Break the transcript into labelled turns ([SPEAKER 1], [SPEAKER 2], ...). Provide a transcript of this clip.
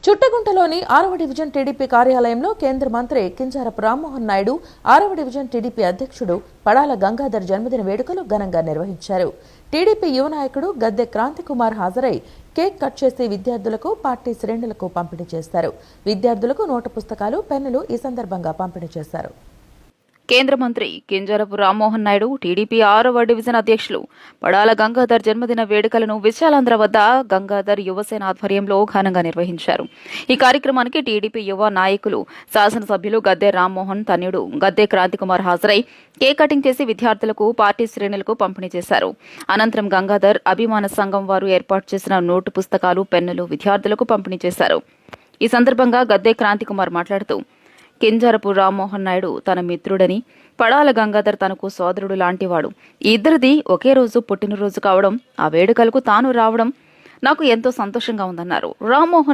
[SPEAKER 1] చుట్టగుంటలోని 6వ division TDP కార్యాలయంలో కేంద్ర మంత్రి కింజారపు రామ్మోహన్ నాయుడు 6వ డివిజన్ టీడీపీ అధ్యక్షుడు పడాల గంగాధర్ జన్మదిన వేడుకలు ఘనంగా నిర్వహించారు. టీడీపీ యువ నాయకుడు గద్దె క్రాంతికుమార్ హాజరై కేక్ కట్ చేసి విద్యార్థులకు, పార్టీ శ్రేణులకు పంపిణీ చేశారు. విద్యార్థులకు నోటు పుస్తకాలు, పెన్నులు ఈ సందర్భంగా పంపిణీ చేశారు.
[SPEAKER 2] కేంద్ర మంత్రి కింజారపు రామ్మోహన్ నాయుడు టీడీపీ 6వ డివిజన్ అధ్యక్షులు పడాల గంగాధర్ జన్మదిన వేడుకలను విశాలాంధ్ర వద్ద గంగాధర్ యువసేన ఆధ్వర్యంలో ఘనంగా నిర్వహించారు. ఈ కార్యక్రమానికి టీడీపీ యువ నాయకులు, శాసనసభ్యులు గద్దె రామ్మోహన్ తనయుడు గద్దె క్రాంతికుమార్ హాజరై కేక్ కటింగ్ చేసి విద్యార్థులకు, పార్టీ శ్రేణులకు పంపిణీ చేశారు. అనంతరం గంగాధర్ అభిమాన సంఘం వారు ఏర్పాటు చేసిన నోటు పుస్తకాలు, పెన్నులు విద్యార్థులకు పంపిణీ చేశారు. ఈ సందర్భంగా గద్దె క్రాంతికుమార్ మాట్లాడుతూ కింజారపు రామ్మోహన్ నాయుడు తన మిత్రుడని, పడాల గంగాధర్ తనకు సోదరుడు లాంటివాడు. ఈ ఇద్దరిది ఒకే రోజు పుట్టినరోజు కావడం, ఆ వేడుకలకు తాను రావడం నాకు ఎంతో సంతోషంగా ఉందన్నారు. రామ్మోహన్